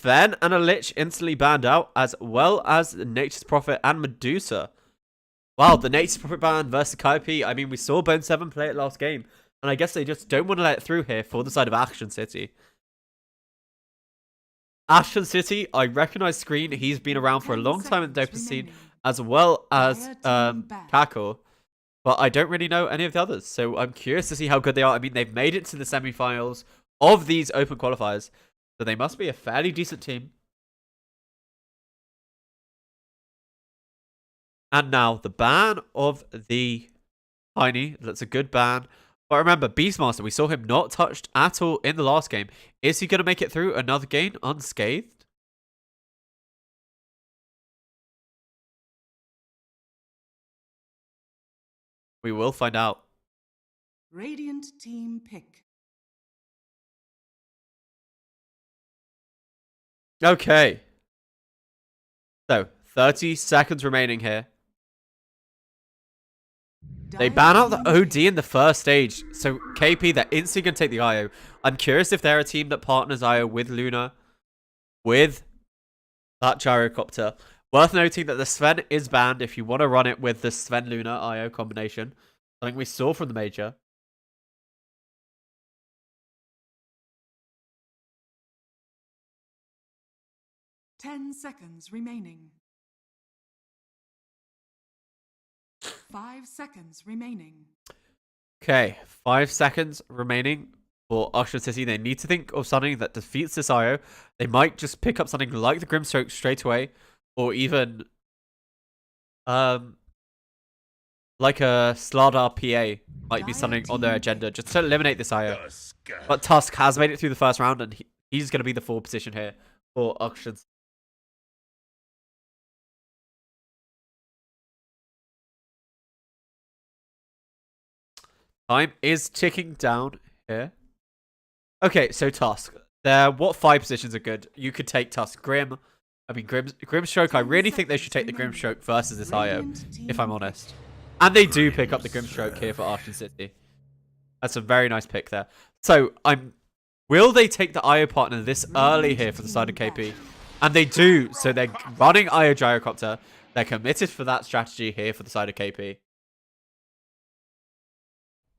Sven and a Lich instantly banned out, as well as Nature's Prophet and Medusa. Wow, the Nature's Prophet ban versus Kaipi. I mean, we saw Bone 7 play it last game, and I guess they just don't want to let it through here for the side of Aachen City. Aachen City, I recognize Screen. He's been around for a long time in the Dota scene, as well as Kako. But I don't really know any of the others, so I'm curious to see how good they are. I mean, they've made it to the semi-finals of these open qualifiers, so they must be a fairly decent team. And now, the ban of the Tiny. That's a good ban. But remember, Beastmaster, we saw him not touched at all in the last game. Is he going to make it through another game unscathed? We will find out. Radiant team pick. Okay. So, 30 seconds remaining here. They ban out the OD in the first stage. So, KP, they're instantly going to take the IO. I'm curious if they're a team that partners IO with Luna. With that gyrocopter. Worth noting that the Sven is banned if you want to run it with the Sven-Luna IO combination. Something we saw from the Major. Ten seconds remaining. 5 seconds remaining. Okay, 5 seconds remaining for Aachen City. They need to think of something that defeats this IO. They might just pick up something like the Grimstroke straight away, or even like a Slardar PA might be something on their agenda just to eliminate this IO. But Tusk has made it through the first round, and he's going to be the 4 position here for Aachen. Time is ticking down here. Okay, so Tusk. What 5 positions are good? You could take Tusk. Grimstroke, I really think they should take the Grimstroke versus this IO, if I'm honest. And they do pick up the Grimstroke here for Aachen City. That's a very nice pick there. So, will they take the IO partner this early here for the side of KP? And they do. So they're running IO Gyrocopter. They're committed for that strategy here for the side of KP.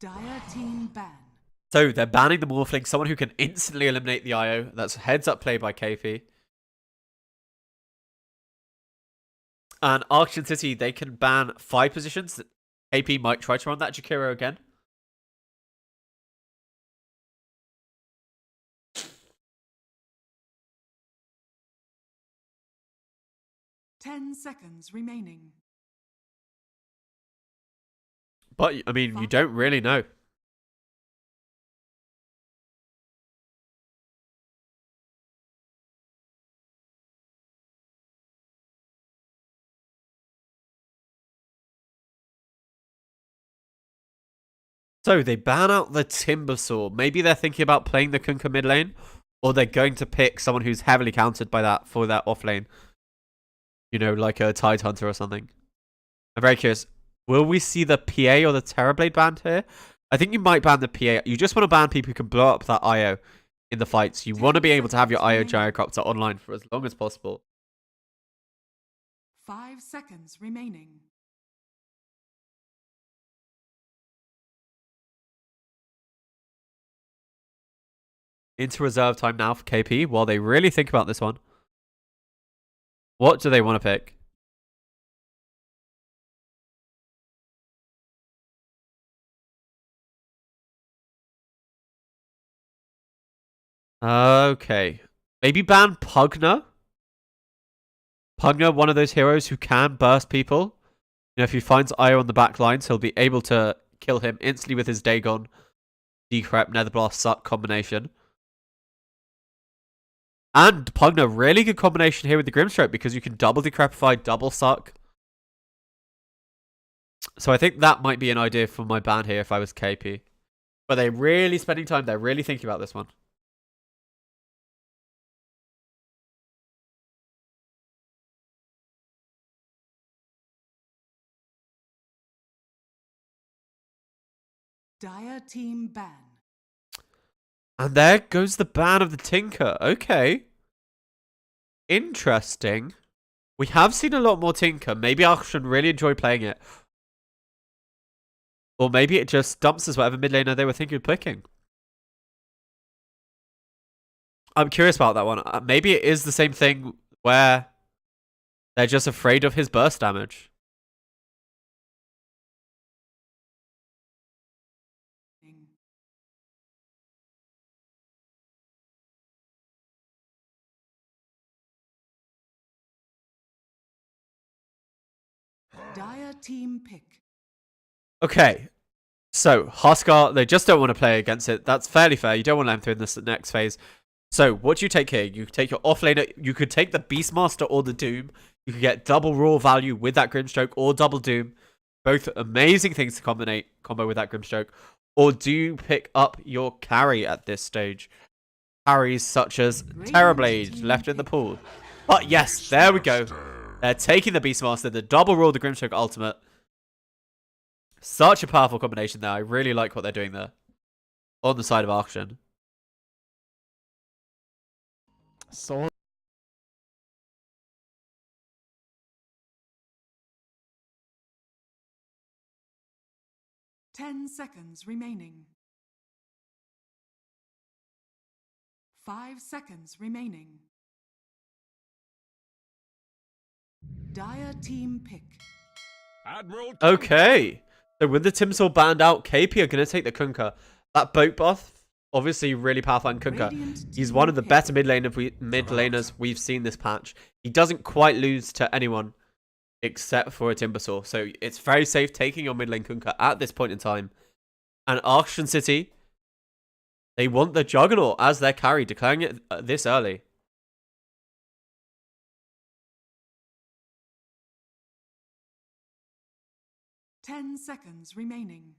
Dire team ban. So they're banning the Morphling, someone who can instantly eliminate the IO. That's heads up play by KP. And Aachen City, they can ban 5 positions. KP might try to run that Jakiro again. Ten seconds remaining. But, I mean, you don't really know. So, they ban out the Timbersaw. Maybe they're thinking about playing the Kunkka mid lane, or they're going to pick someone who's heavily countered by that for that off lane. You know, like a Tide Hunter or something. I'm very curious. Will we see the PA or the Terrorblade banned here? I think you might ban the PA. You just want to ban people who can blow up that IO in the fights. You want to be able to have your IO Gyrocopter online for as long as possible. 5 seconds remaining. Into reserve time now for KP while they really think about this one. What do they want to pick? Okay. Maybe ban Pugna? Pugna, one of those heroes who can burst people. You know, if he finds Io on the back lines, he'll be able to kill him instantly with his Dagon, Decrep, Netherblast, Suck combination. And Pugna, really good combination here with the Grimstroke because you can double Decrepify, double Suck. So I think that might be an idea for my ban here if I was KP. But they're really spending time, they're really thinking about this one. Dire team ban. And there goes the ban of the Tinker. Okay. interesting. We have seen a lot more Tinker. Maybe Aachen really enjoy playing it. Or maybe it just dumps as whatever mid laner they were thinking of picking. I'm curious about that one. Maybe it is the same thing where they're just afraid of his burst damage. Dire team pick. Okay. So, Huskar, they just don't want to play against it. That's fairly fair. You don't want to let him through in this next phase. So, what do you take here? You take your offlaner. You could take the Beastmaster or the Doom. You could get double raw value with that Grimstroke or double Doom. Both amazing things to combo with that Grimstroke. Or do you pick up your carry at this stage? Carries such as Terrorblade left in the pool. But yes, there we go. They're taking the Beastmaster, the double raw, the Grimstroke ultimate. Such a powerful combination there. I really like what they're doing there. On the side of Aachen. So 10 seconds remaining. 5 seconds remaining. Dire team pick. Admiral. Okay. So with the Timsol banned out, Kaipi are going to take the Kunkka. That boat buff, obviously really powerful and Kunkka. He's one of the better mid laners we've seen this patch. He doesn't quite lose to anyone except for a Timbersaw. So it's very safe taking your mid lane Kunkka at this point in time. And Aachen City, they want the Juggernaut as their carry, declaring it this early. Ten seconds remaining.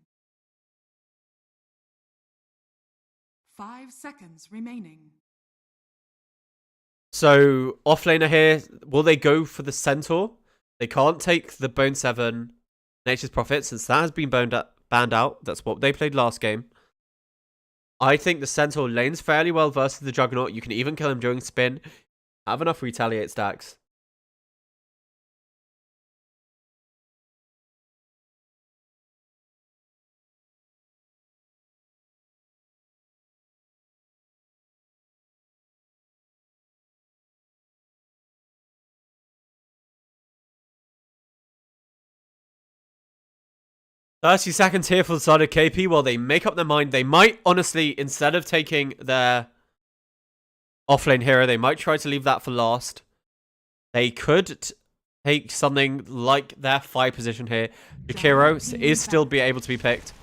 5 seconds remaining. So, offlaner here, will they go for the Centaur? They can't take the Bone 7 Nature's Prophet since that has been banned out. That's what they played last game. I think the Centaur lanes fairly well versus the Juggernaut. You can even kill him during spin. Have enough retaliate stacks. "30 seconds here for the side of KP while they make up their mind. They might, honestly, instead of taking their offlane hero, they might try to leave that for last. They could take something like their 5 position here. Jakiro is still be able to be picked.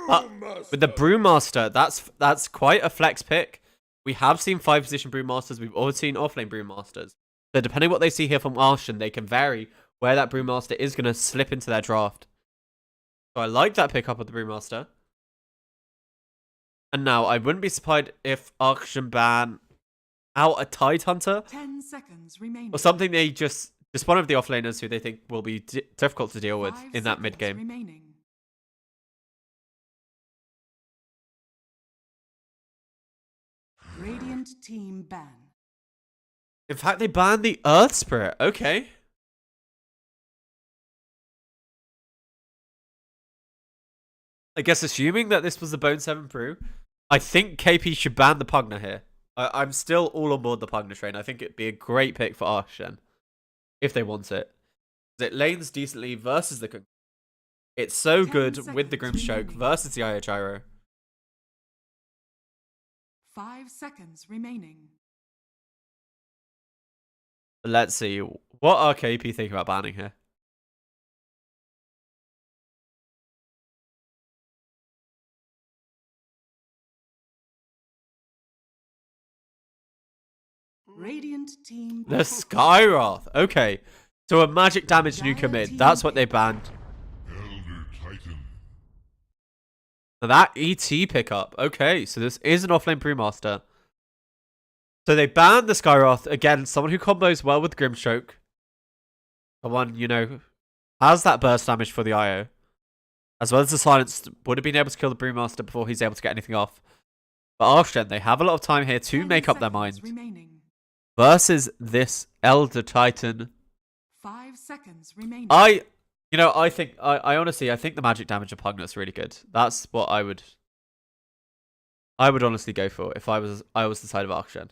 But with the Brewmaster, that's quite a flex pick. We have seen 5 position Brewmasters. We've also seen offlane Brewmasters. So depending what they see here from Aachen, they can vary where that Brewmaster is going to slip into their draft. So I like that pickup of the Brewmaster. And now, I wouldn't be surprised if Aachen ban out a Tide Hunter. 10 seconds remaining. Or something they just one of the offlaners who they think will be difficult to deal with in that mid game. Remaining. Radiant team ban. In fact, they banned the Earth Spirit. Okay. I guess assuming that this was the Bone 7 brew, I think KP should ban the Pugna here. I'm still all on board the Pugna train. I think it'd be a great pick for Aachen if they want it. It lanes decently versus the... It's so good with the Grimstroke versus the IO Gyro. 5 seconds remaining. Let's see. What are KP thinking about banning here? Radiant team. The Skywrath. Okay. So a magic damage nuke mid. That's what they banned. Elder Titan. Now that ET pickup. Okay. So this is an offlane Brewmaster. So they banned the Skywrath. Again, someone who combos well with Grimstroke. Someone, you know, has that burst damage for the IO. As well as the silence. Would have been able to kill the Brewmaster before he's able to get anything off. But Aachen, they have a lot of time here to make up their mind. Remaining. versus this Elder Titan. 5 seconds remaining. I think I honestly I think the magic damage of Pugnet's really good. That's what I would honestly go for if I was the side of Aachen.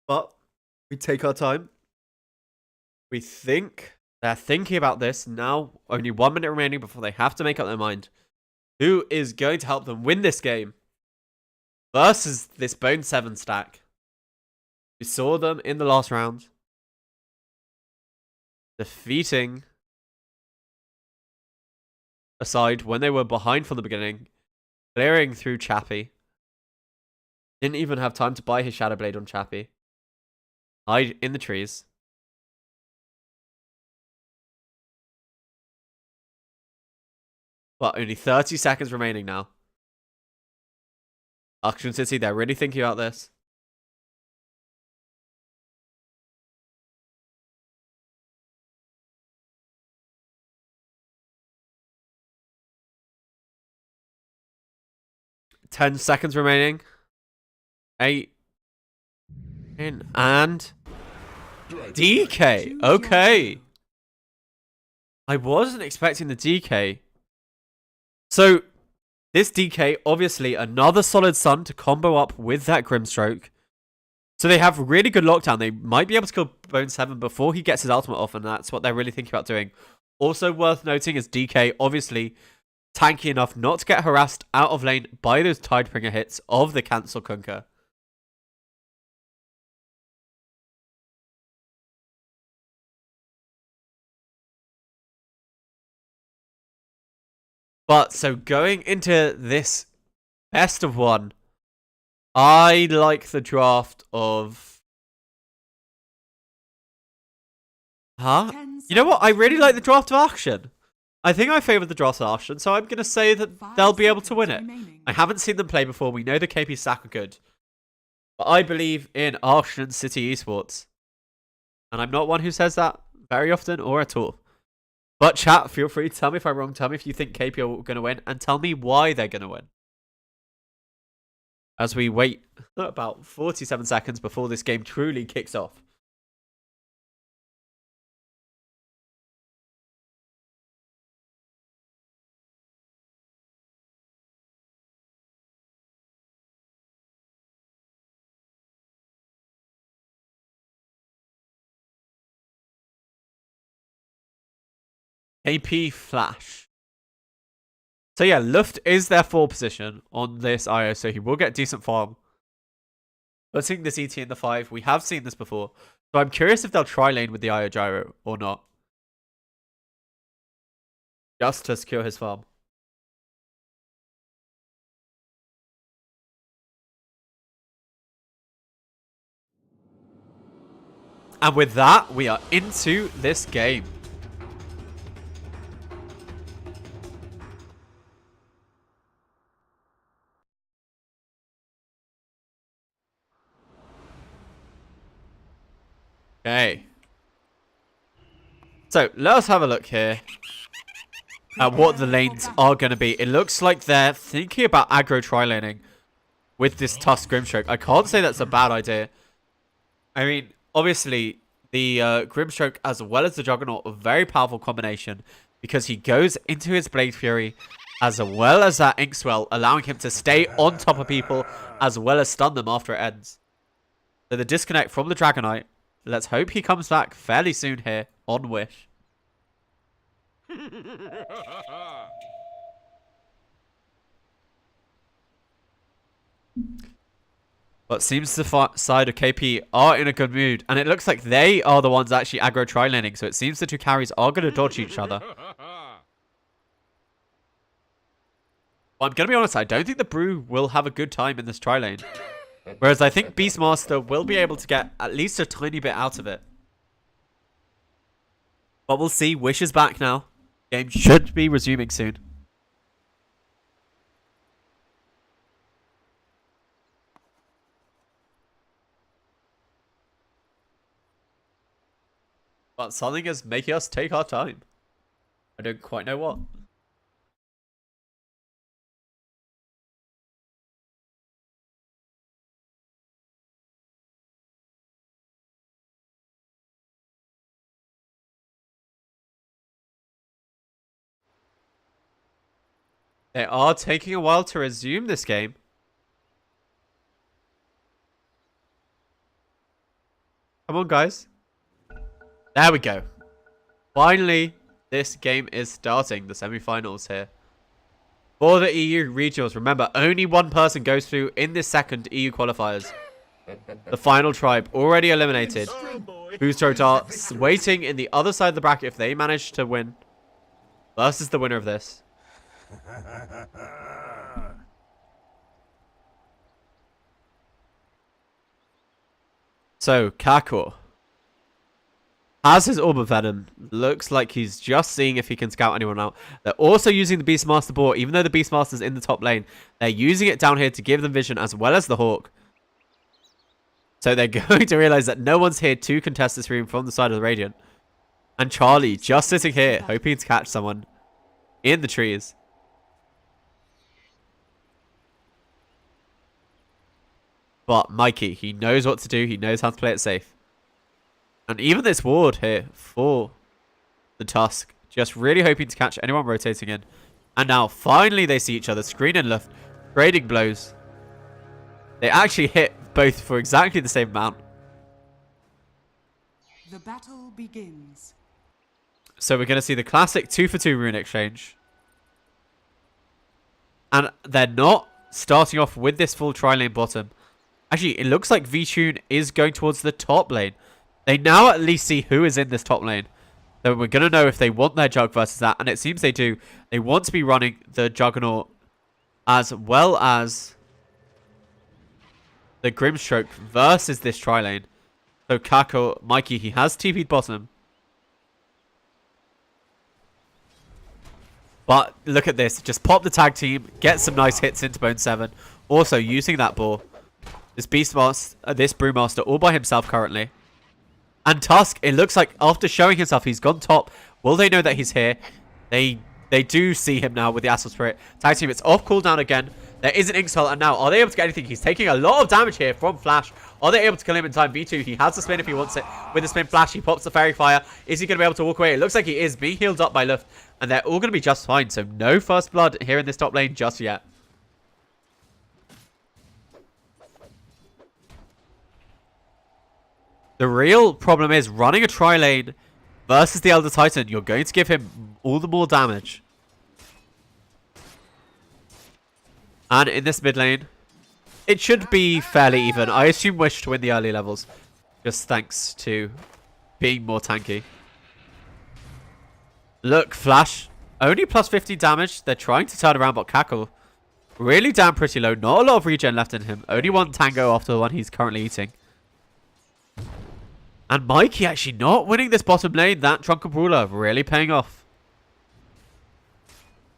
But we take our time. We think they're thinking about this now. Only 1 minute remaining before they have to make up their mind. Who is going to help them win this game versus this Bone 7 stack? We saw them in the last round defeating a side when they were behind from the beginning, clearing through Chappie. Didn't even have time to buy his Shadow Blade on Chappie. Hide in the trees. But only 30 seconds remaining now. Aachen City, they're really thinking about this. Ten seconds remaining. 8. And DK. Okay. I wasn't expecting the DK. So, this DK, obviously, another solid Sun to combo up with that Grimstroke. So they have really good lockdown. They might be able to kill Bone 7 before he gets his ultimate off, and that's what they're really thinking about doing. Also worth noting is DK, obviously, tanky enough not to get harassed out of lane by those Tidebringer hits of the Cancel Kunker. But, so going into this best of 1, I like the draft of... Huh? You know what? I really like the draft of Aachen. I think I favour the draft of Aachen, so I'm going to say that they'll be able to win it. I haven't seen them play before. We know the KP stack are good. But I believe in Aachen City Esports. And I'm not one who says that very often or at all. But chat, feel free to tell me if I'm wrong. Tell me if you think KP are going to win. And tell me why they're going to win. As we wait about 47 seconds before this game truly kicks off. KP Flash. So yeah, Luft is their 4 position on this IO, so he will get decent farm. Putting this ET in the 5, we have seen this before. So I'm curious if they'll try lane with the IO Gyro or not. Just to secure his farm. And with that, we are into this game. Okay. So, let us have a look here at what the lanes are going to be. It looks like they're thinking about aggro tri-laning with this Tusk Grimstroke. I can't say that's a bad idea. I mean, obviously, the Grimstroke as well as the Juggernaut are a very powerful combination because he goes into his Blade Fury as well as that Ink Swell, allowing him to stay on top of people as well as stun them after it ends. So the disconnect from the Dragonite. Let's hope he comes back fairly soon here on Wish. But seems the side of KP are in a good mood. And it looks like they are the ones actually aggro tri-laning. So it seems the 2 carries are going to dodge each other. Well, I'm going to be honest, I don't think the Brew will have a good time in this tri-lane. Whereas I think Beastmaster will be able to get at least a tiny bit out of it. But we'll see. Wish is back now. Game should be resuming soon. But something is making us take our time. I don't quite know what. They are taking a while to resume this game. Come on, guys. There we go. Finally, this game is starting. The semi-finals here. For the EU regionals, remember, only one person goes through in this second EU qualifiers. The final tribe already eliminated. Booster waiting in the other side of the bracket if they manage to win. Versus the winner of this. So, Kako has his Orb of Venom. Looks like he's just seeing if he can scout anyone out. They're also using the Beastmaster boar. Even though the Beastmaster's in the top lane, they're using it down here to give them vision as well as the Hawk. So they're going to realize that no one's here to contest this room from the side of the Radiant. And Charlie just sitting here, hoping to catch someone in the trees. But Mikey, he knows what to do. He knows how to play it safe. And even this ward here for the Tusk, just really hoping to catch anyone rotating in. And now, finally, they see each other. Screen and left, trading blows. They actually hit both for exactly the same amount. The battle begins. So we're going to see the classic 2-for-2 rune exchange. And they're not starting off with this full tri-lane bottom. Actually, it looks like V-Tune is going towards the top lane. They now at least see who is in this top lane. So we're going to know if they want their Jug versus that. And it seems they do. They want to be running the Juggernaut as well as the Grimstroke versus this tri-lane. So Kako, Mikey, he has TP'd bottom. But look at this. Just pop the tag team. Get some nice hits into Bone 7. Also using that boar. This Beastmaster, this Brewmaster all by himself currently. And Tusk, it looks like after showing himself, he's gone top. Will they know that he's here? They do see him now with the Astral Spirit. Tag team, it's off cooldown again. There is an Ink Spell, and now are they able to get anything? He's taking a lot of damage here from Flash. Are they able to kill him in time? V2, he has the spin if he wants it. With the spin Flash, he pops the Fairy Fire. Is he going to be able to walk away? It looks like he is being healed up by Luft, and they're all going to be just fine. So no first blood here in this top lane just yet. The real problem is running a tri-lane versus the Elder Titan. You're going to give him all the more damage. And in this mid lane, it should be fairly even. I assume Wish to win the early levels. Just thanks to being more tanky. Look, Flash. Only plus 50 damage. They're trying to turn around, but Cackle really down pretty low. Not a lot of regen left in him. Only one Tango after the one he's currently eating. And Mikey actually not winning this bottom lane. That Drunken Brawler really paying off.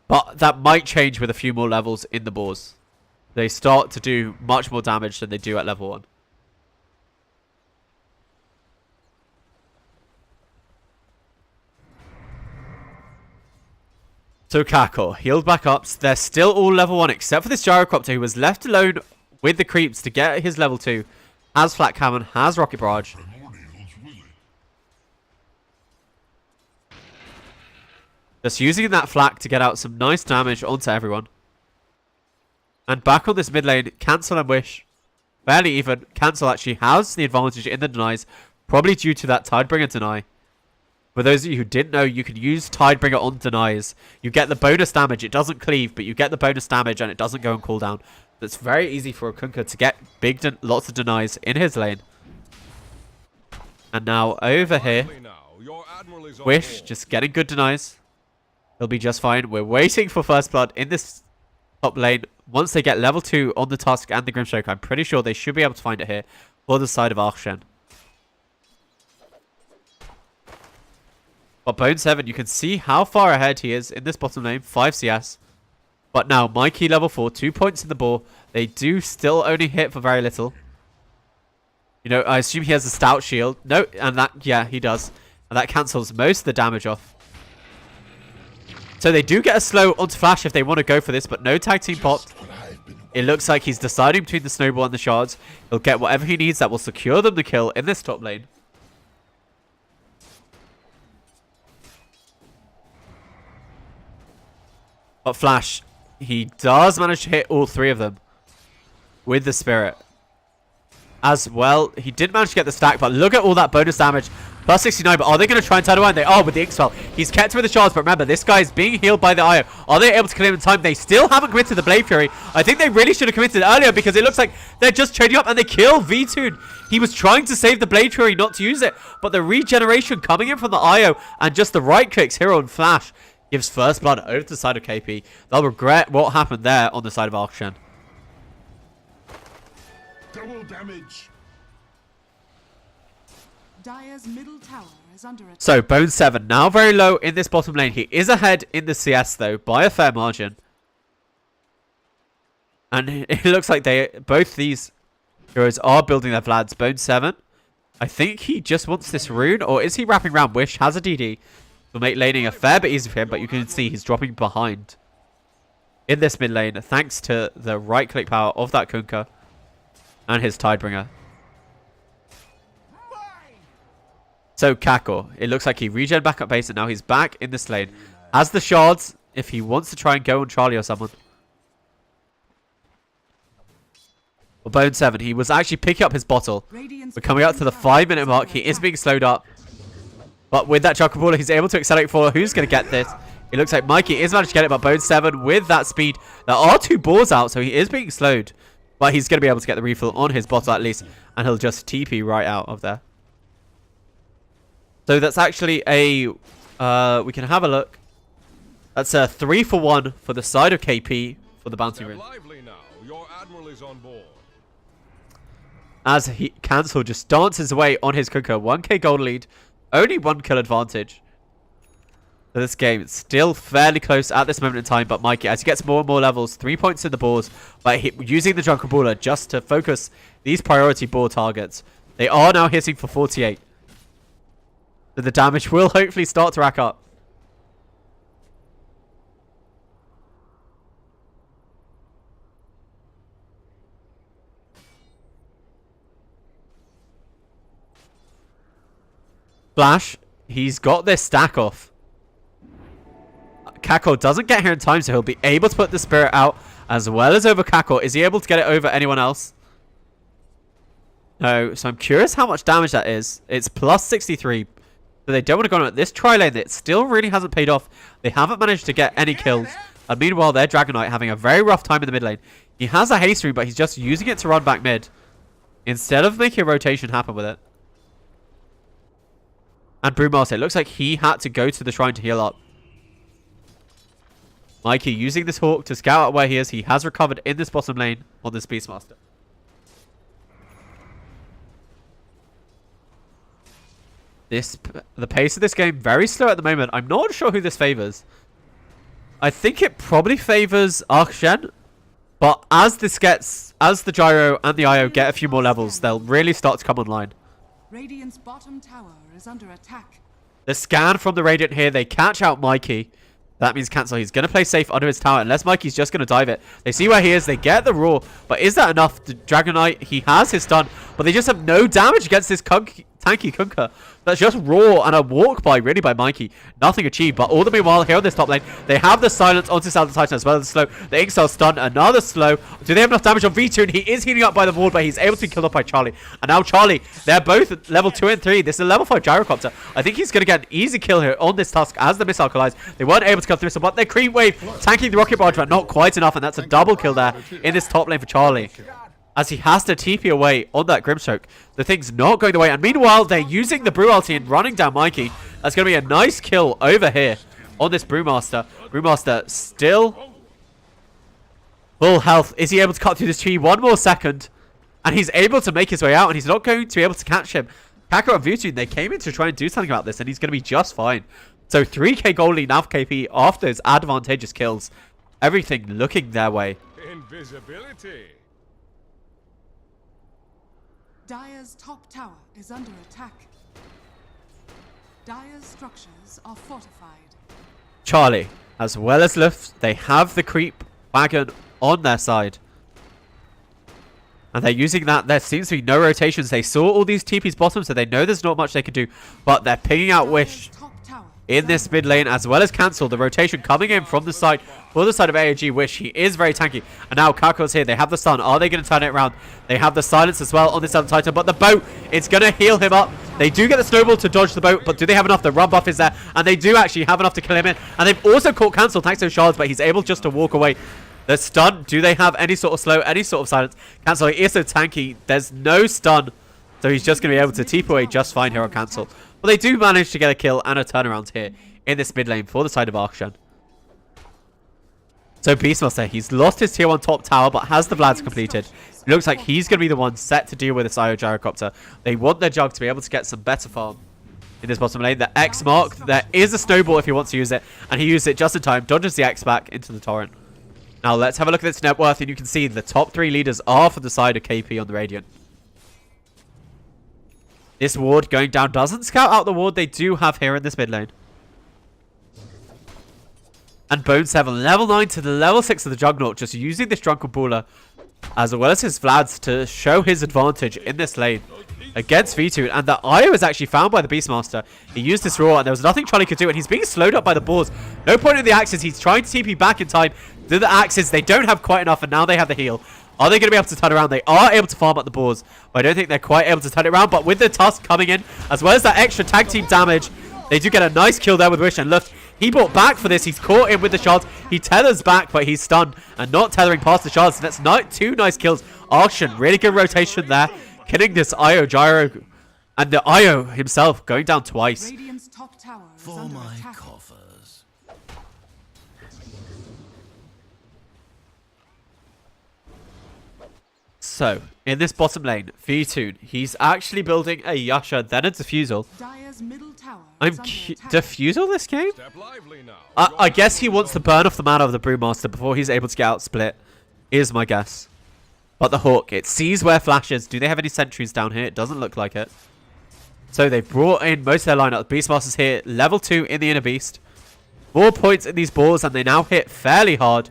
But that might change with a few more levels in the boars. They start to do much more damage than they do at level 1. So Kako healed back up. They're still all level 1 except for this Gyrocopter who was left alone with the creeps to get his level 2. Has Flat Cannon, has Rocket Barrage. Just using that flak to get out some nice damage onto everyone. And back on this mid lane, Cancel and Wish. Fairly even. Cancel actually has the advantage in the denies. Probably due to that Tidebringer deny. For those of you who didn't know, you can use Tidebringer on denies. You get the bonus damage. It doesn't cleave, but you get the bonus damage and it doesn't go on cooldown. It's very easy for a Kunkka to get lots of denies in his lane. And now over here, Wish just getting good denies. He'll be just fine. We're waiting for first blood in this top lane. Once they get level 2 on the Tusk and the Grimstroke, I'm pretty sure they should be able to find it here for the side of Aachen. But Bone 7, you can see how far ahead he is in this bottom lane. 5 CS. But now, Mikey level 4, 2 points in the ball. They do still only hit for very little. You know, I assume he has a stout shield. No, and that, yeah, he does. And that cancels most of the damage off. So they do get a slow onto Flash if they want to go for this, but no tag team pot. It looks like he's deciding between the snowball and the shards. He'll get whatever he needs that will secure them the kill in this top lane. But Flash, he does manage to hit all three of them with the Spirit. As well, he did manage to get the stack, but look at all that bonus damage. Plus 69, but are they going to try and turn around? They are with the Ink Spell. He's kept with the shards, but remember, this guy is being healed by the IO. Are they able to kill him in time? They still haven't committed the Blade Fury. I think they really should have committed earlier because it looks like they're just trading up and they kill V-Tune. He was trying to save the Blade Fury, not to use it, but the regeneration coming in from the IO and just the right clicks here on Flash gives first blood over to the side of KP. They'll regret what happened there on the side of Aachen. Double damage. Dire's middle tower is under attack. So, Bone 7 now very low in this bottom lane. He is ahead in the CS though by a fair margin. And it looks like both these heroes are building their Vlads. Bone 7, I think he just wants this rune, or is he wrapping around? Wish has a DD. Will make laning a fair bit easier for him, but you can see he's dropping behind in this mid lane thanks to the right click power of that Kunkka and his Tidebringer. So Kako, it looks like he regen back up base and now he's back in this lane. Has the shards if he wants to try and go on Charlie or someone. Well, Bone 7, he was actually picking up his bottle. We're coming up to the 5-minute mark. He is being slowed up. But with that Chakra Baller, he's able to accelerate forward. Who's going to get this? It looks like Mikey is managed to get it, but Bone 7 with that speed. There are 2 balls out, so he is being slowed. But he's going to be able to get the refill on his bottle at least. And he'll just TP right out of there. So that's actually a... we can have a look. That's a 3-for-1 for the side of KP for the bounty rune. Lively now. Your admiral is on board. As he Cancel just dances away on his Kunkka. 1k gold lead. Only 1 kill advantage. So this game is still fairly close at this moment in time. But Mikey, as he gets more and more levels, 3 points in the balls. But using the Drunken Baller just to focus these priority ball targets. They are now hitting for 48. So the damage will hopefully start to rack up. Flash, he's got this stack off. Kako doesn't get here in time, so he'll be able to put the Spirit out as well as over Kako. Is he able to get it over anyone else? No, so I'm curious how much damage that is. It's plus 63. So they don't want to go on it. This tri-lane that still really hasn't paid off. They haven't managed to get any kills. And meanwhile, their Dragon Knight having a very rough time in the mid lane. He has a haste rune, but he's just using it to run back mid. Instead of making a rotation happen with it. And Brewmaster, it looks like he had to go to the shrine to heal up. Mikey using this Hawk to scout out where he is. He has recovered in this bottom lane on this Beastmaster. The pace of this game very slow at the moment. I'm not sure who this favors. I think it probably favors Aachen, but as the Gyro and the IO get a few more levels, they'll really start to come online. Radiant's bottom tower is under attack. The scan from the Radiant here, they catch out Mikey. That means Cancel. He's going to play safe under his tower unless Mikey's just going to dive it. They see where he is. They get the Roar. But is that enough? The Dragon Knight, he has his stun. But they just have no damage against this tanky Kunkka. That's just Roar and a walk by, really, by Mikey. Nothing achieved. But all the meanwhile, here on this top lane, they have the silence onto Southern Titan as well as the slow. The Ink Cell stun, another slow. Do they have enough damage on V2? He is healing up by the ward, but he's able to be killed off by Charlie. And now Charlie, they're both at level 2 and 3. This is a level 5 Gyrocopter. I think he's going to get an easy kill here on this Tusk as the missile collides. They weren't able to come through, so but their creep wave tanking the rocket barge, but not quite enough. And that's a double kill there in this top lane for Charlie. As he has to TP away on that Grimstroke. The thing's not going the way. And meanwhile, they're using the Brew ulti and running down Mikey. That's going to be a nice kill over here on this Brewmaster. Brewmaster still full health. Is he able to cut through this tree? 1 more second. And he's able to make his way out. And he's not going to be able to catch him. Kako and Vutun, they came in to try and do something about this. And he's going to be just fine. So 3k gold lead now for KP after his advantageous kills. Everything looking their way. Invisibility. Dire's top tower is under attack. Dire's structures are fortified. Charlie, as well as Luft, they have the creep wagon on their side. And they're using that. There seems to be no rotations. They saw all these TP's bottom, so they know there's not much they can do. But they're pinging out Wish in this mid lane, as well as Cancel. The rotation coming in from the side, for the side of AOG Wish. He is very tanky. And now Kako's here. They have the stun. Are they going to turn it around? They have the silence as well on this other Titan. But the boat, it's going to heal him up. They do get the snowball to dodge the boat, but do they have enough? The run buff is there. And they do actually have enough to kill him in. And they've also caught Cancel thanks to those shards, but he's able just to walk away. The stun, do they have any sort of slow, any sort of silence? Cancel, he is so tanky. There's no stun. So he's just going to be able to TP away just fine here on Cancel. But they do manage to get a kill and a turnaround here in this mid lane for the side of Aachen. So Beastmaster, he's lost his tier 1 top tower, but has the Vlads completed. It looks like he's going to be the one set to deal with this IO Gyrocopter. They want their Jug to be able to get some better farm in this bottom lane. The X mark, there is a snowball if he wants to use it. And he used it just in time, dodges the X back into the torrent. Now let's have a look at its net worth, and you can see the top 3 leaders are for the side of KP on the Radiant. This ward going down doesn't scout out the ward they do have here in this mid lane. And Bone7, level 9 to the level 6 of the Juggernaut, just using this Drunken Brawler as well as his Vlads to show his advantage in this lane against V2. And the IO is actually found by the Beastmaster. He used this Roar, and there was nothing Charlie could do, and he's being slowed up by the boars. No point in the axes. He's trying to TP back in time. Do the axes. They don't have quite enough, and now they have the heal. Are they going to be able to turn around? They are able to farm up the boars, but I don't think they're quite able to turn it around. But with the Tusk coming in, as well as that extra tag team damage, they do get a nice kill there with Wish. And look, he brought back for this. He's caught in with the shards. He tethers back, but he's stunned and not tethering past the shards. So that's two nice kills. Aachen, really good rotation there, killing this IO Gyro. And the IO himself going down twice. Radiant's top tower is For under my attack. coffers. So, in this bottom lane, V2, he's actually building a Yasha, then a Diffusal. Dire's middle tower I'm is under attack. Diffusal this game? Step lively now. I guess he wants to burn off the mana of the Brewmaster before he's able to get out split. Is my guess. But the Hawk, it sees where Flash is. Do they have any sentries down here? It doesn't look like it. So they've brought in most of their lineup. The Beastmaster's here, level 2 in the Inner Beast. 4 points in these balls, and they now hit fairly hard.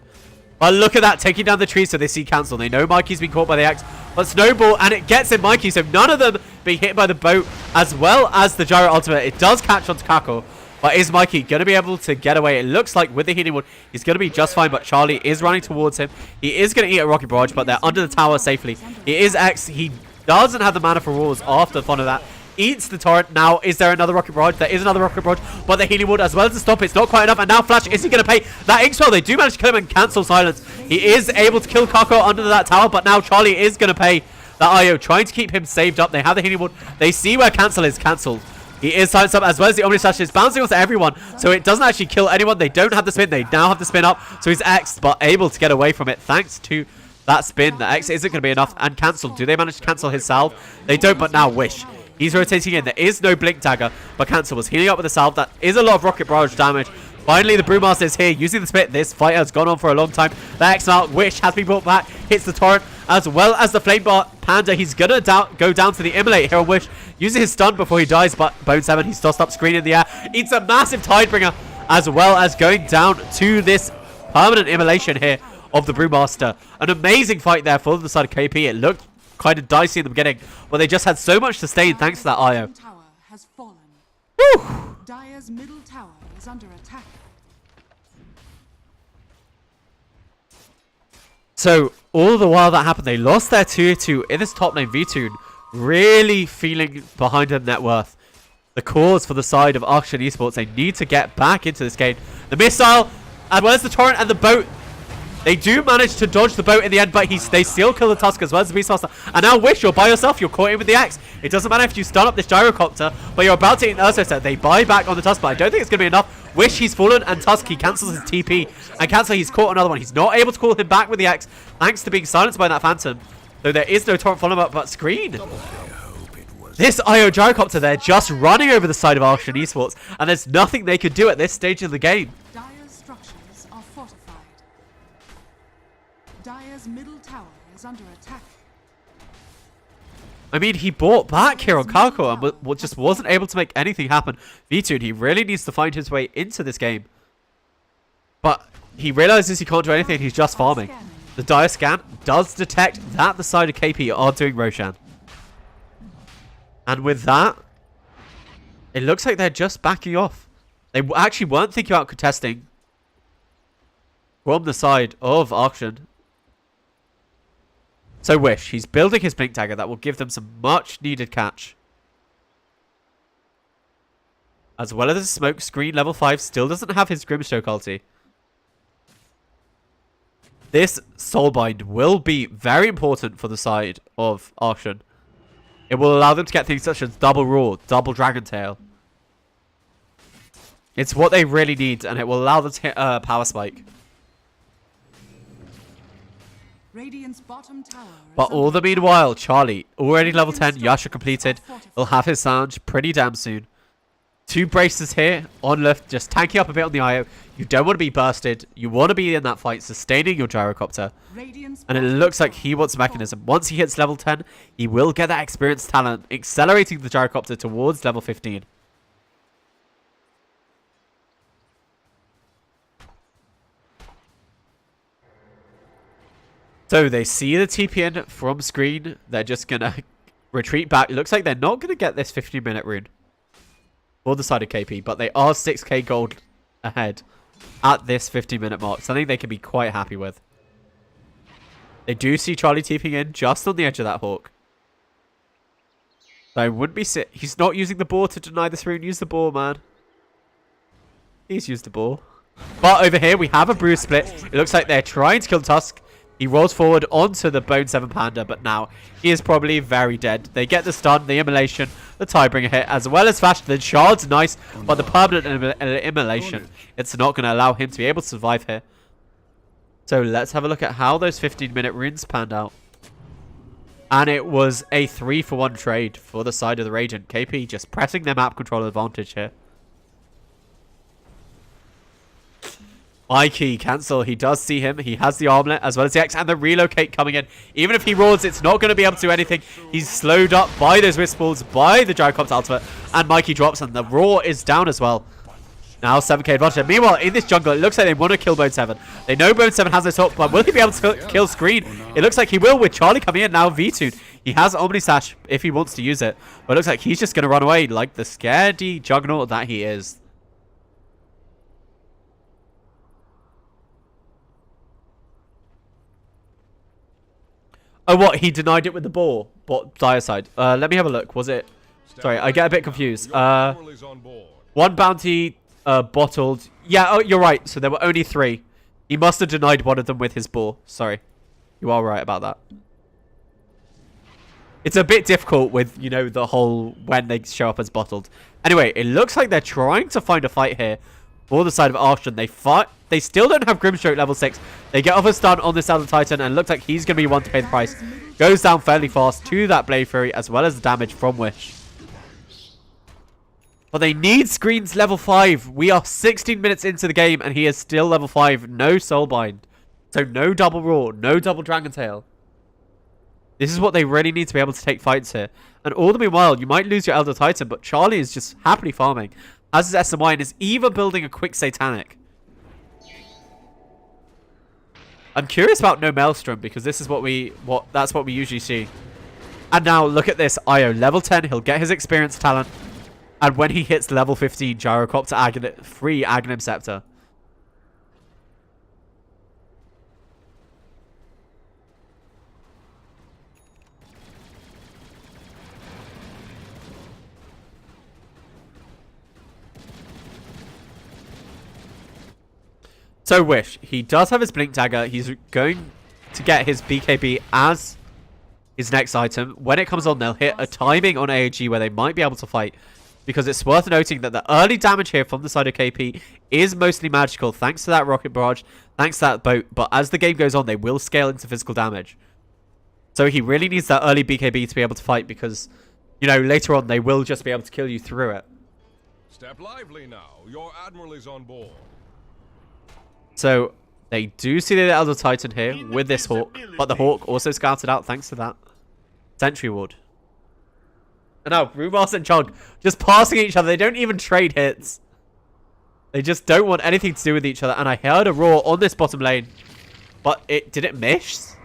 But look at that, taking down the tree so they see Cancel. They know Mikey's been caught by the X. But Snowball, and it gets in Mikey. So none of them being hit by the boat, as well as the Gyro Ultimate. It does catch onto Kako. But is Mikey going to be able to get away? It looks like with the healing ward, he's going to be just fine. But Charlie is running towards him. He is going to eat a Rocket Barrage, but they're under the tower safely. He is X. He doesn't have the mana for Wars after the fun of that. Eats the torrent. Now, is there another Rocket Barrage? There is another Rocket Barrage, but the healing ward as well as the stop, it's not quite enough. And now Flash, is he going to pay that Inkswell? They do manage to kill him and cancel silence. He is able to kill Kako under that tower, but now Charlie is going to pay that IO, trying to keep him saved up. They have the healing ward. They see where Cancel is. Cancelled. He is silenced up, as well as the Omni Slash is bouncing onto everyone, so it doesn't actually kill anyone. They don't have the spin. They now have the spin up, so he's X'd, but able to get away from it thanks to that spin. The X isn't going to be enough, and Cancel. Do they manage to cancel his salve? They don't, but now Wish. He's rotating in. There is no Blink Dagger, but Cancel was healing up with the salve. That is a lot of Rocket Barrage damage. Finally, the Brewmaster is here using the spit. This fight has gone on for a long time. The X out, Wish has been brought back, hits the torrent, as well as the Flame Bar Panda. He's going to go down to the Immolate here on Wish, using his stun before he dies, but Bone7, he's tossed up screen in the air. Eats a massive Tidebringer, as well as going down to this permanent Immolation here of the Brewmaster. An amazing fight there for the side of KP. It looked kind of dicey in the beginning, but they just had so much sustain thanks to that IO. Tower has fallen. Woo! Dire's middle tower is under attack. So, all the while that happened, they lost their tier 2 in this top lane. V2 really feeling behind their net worth. The cause for the side of Aachen Esports, they need to get back into this game. The missile, as well as the torrent and the boat. They do manage to dodge the boat in the end, but they still kill the Tusk as well as the Beastmaster. And now Wish, you're by yourself. You're caught in with the X. It doesn't matter if you stun up this Gyrocopter, but you're about to eat an Ursa set. They buy back on the Tusk, but I don't think it's going to be enough. Wish, he's fallen, and Tusk, he cancels his TP. And Cancel, he's caught another one. He's not able to call him back with the X, thanks to being silenced by that Phantom. Though there is no torrent follow-up, but screen. This IO Gyrocopter there just running over the side of Aachen Esports, and there's nothing they could do at this stage of the game. Dire's structures are fortified. Dire's middle tower is under attack. I mean, he bought back here on Kalko and just wasn't able to make anything happen. V2, he really needs to find his way into this game. But he realizes he can't do anything. He's just farming. The dire scan does detect that the side of KP are doing Roshan. And with that, it looks like they're just backing off. They actually weren't thinking about contesting from the side of Aachen. So Wish, he's building his Blink Dagger that will give them some much needed catch. As well as the smoke screen, level 5 still doesn't have his Grimstroke ulti. This Soulbind will be very important for the side of Aachen. It will allow them to get things such as double Roar, double Dragon Tail. It's what they really need, and it will allow them to hit Power Spike. Radiant's bottom tower But all the meanwhile, Charlie, already level 10, Yasha completed, will have his Sange pretty damn soon. 2 braces here, on lift, just tanking up a bit on the IO. You don't want to be bursted. You want to be in that fight, sustaining your Gyrocopter. And it looks like he wants Mechanism. Once he hits level 10, he will get that experienced talent, accelerating the Gyrocopter towards level 15. So they see the TP in from screen. They're just going to retreat back. It looks like they're not going to get this 15-minute rune for the side of KP, but they are 6k gold ahead at this 15-minute mark. Something they can be quite happy with. They do see Charlie TPing in just on the edge of that Hawk. So I wouldn't be he's not using the boar to deny this rune. Use the boar, man. He's used the boar. But over here, we have a bruise split. It looks like they're trying to kill Tusk. He rolls forward onto the Bone 7 Panda, but now he is probably very dead. They get the stun, the immolation, the Tidebringer hit, as well as Flash. The shard's nice, but the permanent immolation, it's not going to allow him to be able to survive here. So let's have a look at how those 15-minute runes panned out. And it was a 3-for-1 trade for the side of the Radiant. KP just pressing their map control advantage here. Mikey, cancel. He does see him. He has the armlet as well as the X and the relocate coming in. Even if he roars, it's not going to be able to do anything. He's slowed up by those Wisp Balls, by the Gyrocopter ultimate, and Mikey drops, and the roar is down as well. Now 7k advantage. Meanwhile, in this jungle, it looks like they want to kill Bone 7. They know Bone 7 has this hook, but will he be able to kill Screen? It looks like he will with Charlie coming in now. V2. He has Omni Sash if he wants to use it, but it looks like he's just going to run away like the scaredy juggernaut that he is. Oh, what? He denied it with the boar. Dire side. Let me have a look. Was it? Sorry, I get a bit confused. One bounty bottled. Yeah, oh, you're right. So there were only 3. He must have denied one of them with his boar. Sorry. You are right about that. It's a bit difficult with, you know, the whole when they show up as bottled. Anyway, it looks like they're trying to find a fight here for the side of Aachen. They fight. They still don't have Grimstroke level 6. They get off a stun on this Elder Titan, and it looks like he's going to be one to pay the price. Goes down fairly fast to that Blade Fury, as well as the damage from Wish. But they need Screens level 5. We are 16 minutes into the game, and he is still level 5. No Soulbind. So no double Roar, no double Dragon Tail. This is what they really need to be able to take fights here. And all the meanwhile, you might lose your Elder Titan, but Charlie is just happily farming. As is SMY, and is even building a quick Satanic. I'm curious about no Maelstrom, because this is that's what we usually see. And now look at this. Io level 10, he'll get his experience talent, and when he hits level 15, Gyrocopter free Aghanim Scepter. So Wish, he does have his Blink Dagger. He's going to get his BKB as his next item. When it comes on, they'll hit a timing on AOG where they might be able to fight. Because it's worth noting that the early damage here from the side of KP is mostly magical. Thanks to that rocket barrage, thanks to that boat. But as the game goes on, they will scale into physical damage. So he really needs that early BKB to be able to fight. Because, you know, later on, they will just be able to kill you through it. Step lively now. Your admiral is on board. So, they do see the Elder Titan here with this Hawk, but the Hawk also scouted out thanks to that Sentry Ward. And now, Rumas and Chug just passing each other. They don't even trade hits. They just don't want anything to do with each other. And I heard a roar on this bottom lane. But did it miss?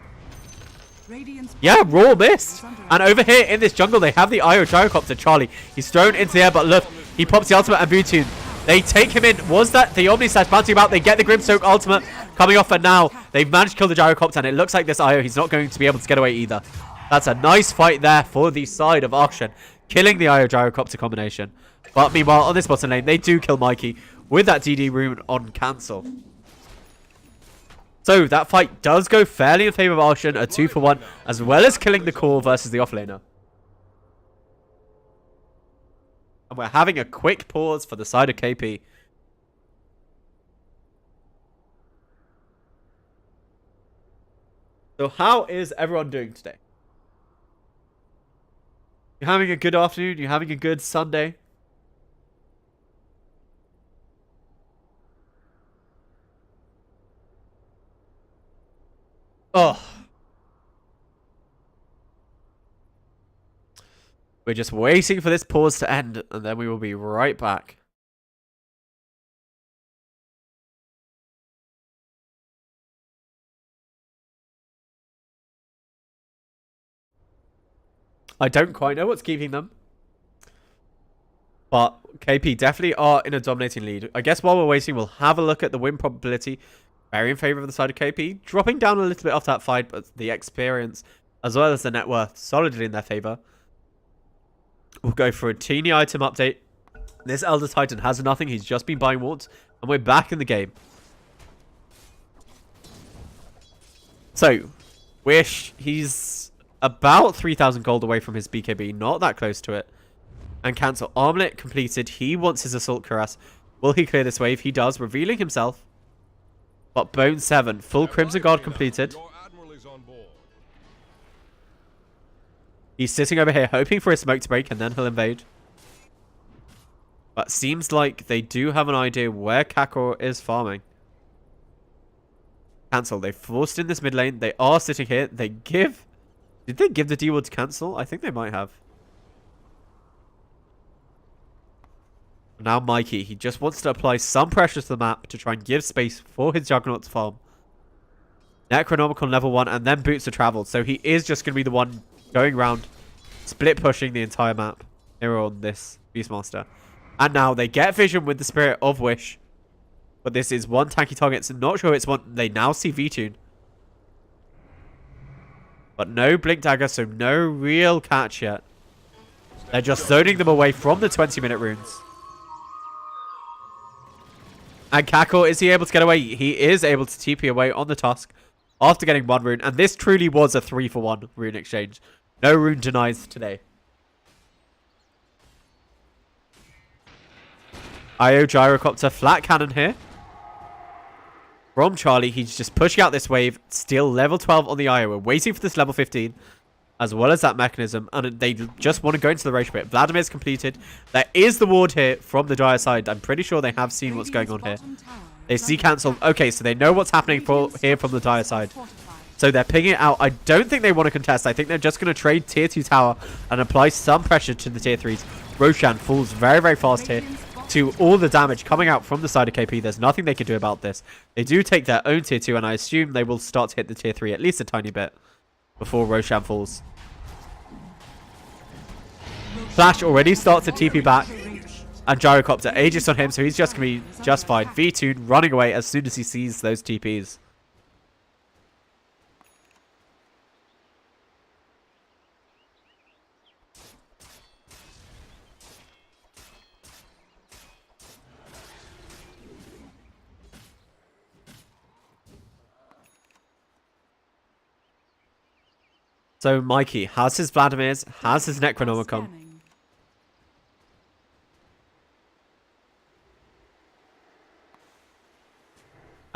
Yeah, roar missed. And over here in this jungle, they have the Io Gyrocopter, Charlie. He's thrown into the air, but look, he pops the ultimate and Butune. They take him in. Was that the Omni Slash bouncing about? They get the Grimstroke ultimate coming off, and now they've managed to kill the Gyrocopter, and it looks like this Io, he's not going to be able to get away either. That's a nice fight there for the side of Aachen, killing the Io Gyrocopter combination. But meanwhile, on this bottom lane, they do kill Mikey with that DD rune on cancel. So that fight does go fairly in favor of Aachen, a 2-for-1, as well as killing the core versus the offlaner. And we're having a quick pause for the side of KP. So how is everyone doing today? You having a good afternoon? You having a good Sunday? Oh. We're just waiting for this pause to end, and then we will be right back. I don't quite know what's keeping them. But KP definitely are in a dominating lead. I guess while we're waiting, we'll have a look at the win probability. Very in favor of the side of KP. Dropping down a little bit off that fight, but the experience, as well as the net worth, solidly in their favor. We'll go for a teeny item update. This Elder Titan has nothing. He's just been buying wards. And we're back in the game. So, Wish, he's about 3,000 gold away from his BKB. Not that close to it. And cancel. Armlet completed. He wants his Assault Cuirass. Will he clear this wave? He does, revealing himself. But Bone 7. Full Crimson Guard completed. He's sitting over here hoping for a smoke to break and then he'll invade. But seems like they do have an idea where Kakor is farming. Cancel. They forced in this mid lane. They are sitting here. They give... Did they give the D-ward to cancel? I think they might have. Now Mikey. He just wants to apply some pressure to the map to try and give space for his Juggernaut to farm. Necronomicon level 1 and then Boots to travel. So he is just going to be the one going around, split pushing the entire map here on this Beastmaster. And now they get vision with the Spirit of Wish. But this is one tanky target, so not sure it's one. They now see V-Tune. But no Blink Dagger, so no real catch yet. They're just zoning them away from the 20-minute runes. And Kakor, is he able to get away? He is able to TP away on the Tusk after getting one rune. And this truly was a 3-for-1 rune exchange. No rune denies today. IO Gyrocopter flat cannon here. From Charlie, he's just pushing out this wave. Still level 12 on the IO. We're waiting for this level 15. As well as that mechanism. And they just want to go into the Roche pit. Vladimir's completed. There is the ward here from the Dire side. I'm pretty sure they have seen what's going on here. They see cancel. Okay, so they know what's happening here from the Dire side. So they're pinging it out. I don't think they want to contest. I think they're just going to trade tier 2 tower and apply some pressure to the tier 3s. Roshan falls very, very fast here to all the damage coming out from the side of KP. There's nothing they can do about this. They do take their own tier 2 and I assume they will start to hit the tier 3 at least a tiny bit before Roshan falls. Flash already starts to TP back. And Gyrocopter Aegis on him, so he's just going to be just fine. V-Tune running away as soon as he sees those TPs. So Mikey has his Vladimir's, has his Necronomicon.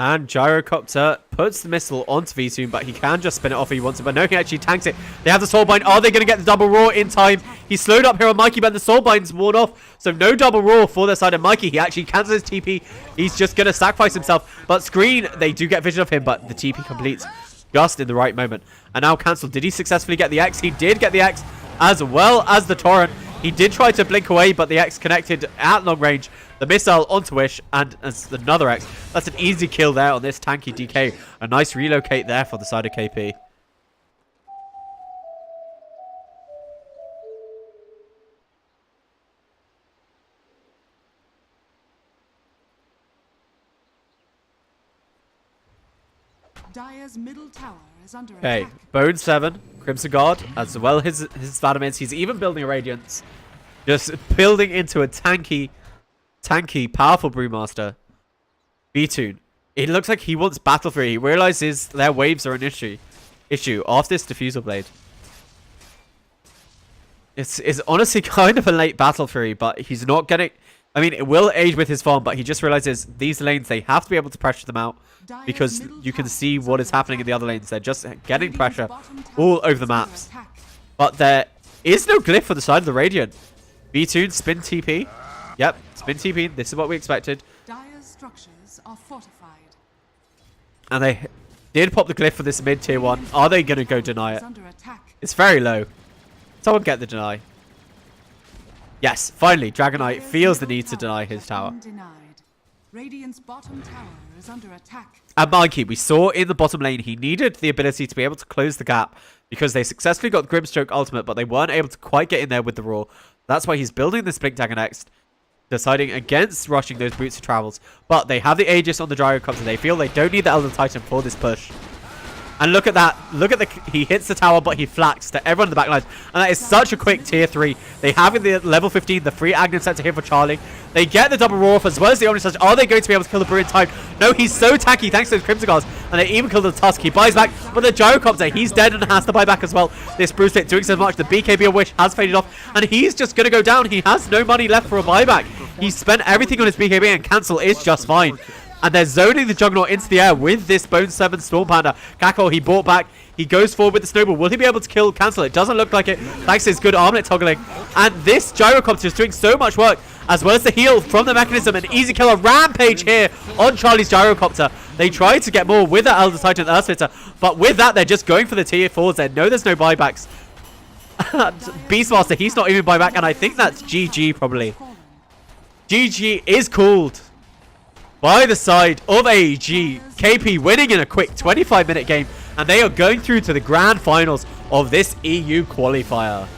And Gyrocopter puts the missile onto V-Tune, but he can just spin it off if he wants it. But no, he actually tanks it. They have the Soulbind. Are they going to get the double roar in time? He's slowed up here on Mikey, but the Soulbind's worn off. So no double roar for their side of Mikey. He actually cancels his TP. He's just going to sacrifice himself. But Screen, they do get vision of him, but the TP completes just in the right moment. And now cancel. Did he successfully get the X? He did get the X, as well as the Torrent. He did try to blink away, but the X connected at long range. The missile onto Wish, and as another X. That's an easy kill there on this tanky DK. A nice relocate there for the side of KP. Dire's middle tower is under Okay, attack. Bone 7, Crimson Guard, as well as his Vladimirs. He's even building a Radiance. Just building into a tanky, powerful Brewmaster. B-Tune. It looks like he wants Battle Fury. He realizes their waves are an issue after this Diffusal Blade. It's honestly kind of a late Battle Fury, but he's not getting... I mean, it will age with his farm, but he just realizes these lanes, they have to be able to pressure them out. Because you can see what is happening in the other lanes. They're just getting pressure all over the maps. But there is no glyph for the side of the Radiant. B-Tune, spin TP. Yep, spin TP. This is what we expected. Dire's structures are fortified. And they did pop the glyph for this mid-tier 1. Are they going to go deny it? Under attack. It's very low. Someone get the deny. Yes, finally, Dragonite feels the need to deny his tower. Denied. Radiant's bottom tower is under attack. And Mikey, we saw in the bottom lane, he needed the ability to be able to close the gap because they successfully got Grimstroke ultimate, but they weren't able to quite get in there with the Roar. That's why he's building this Blink Dagger next, deciding against rushing those Boots of Travels. But they have the Aegis on the Gyrocopter. They feel they don't need the Elder Titan for this push. And look at that. Look at he hits the tower, but he flaks to everyone in the back lines. And that is such a quick tier 3. They have in the level 15 the free Aghanim Scepter here for Charlie. They get the double roar off as well as the Omni Surge. Are they going to be able to kill the Brew in time? No, he's so tanky thanks to those Crimson Guards. And they even kill the Tusk. He buys back, but the Gyrocopter, he's dead and has to buy back as well. This Brew State doing so much. The BKB of Wish has faded off. And he's just going to go down. He has no money left for a buyback. He spent everything on his BKB and cancel is just fine. And they're zoning the Juggernaut into the air with this Bone 7 Storm Panda. Kako, he bought back. He goes forward with the Snowball. Will he be able to kill Cancel? It doesn't look like it. Thanks to his good armlet toggling. And this Gyrocopter is doing so much work, as well as the heal from the mechanism. An easy killer Rampage here on Charlie's Gyrocopter. They try to get more with that Elder Titan Earth Splitter, but with that, they're just going for the tier 4s. They know there's no buybacks. Beastmaster, he's not even buyback, and I think that's GG probably. GG is called by the side of AEG. KP winning in a quick 25-minute game, and they are going through to the grand finals of this EU qualifier.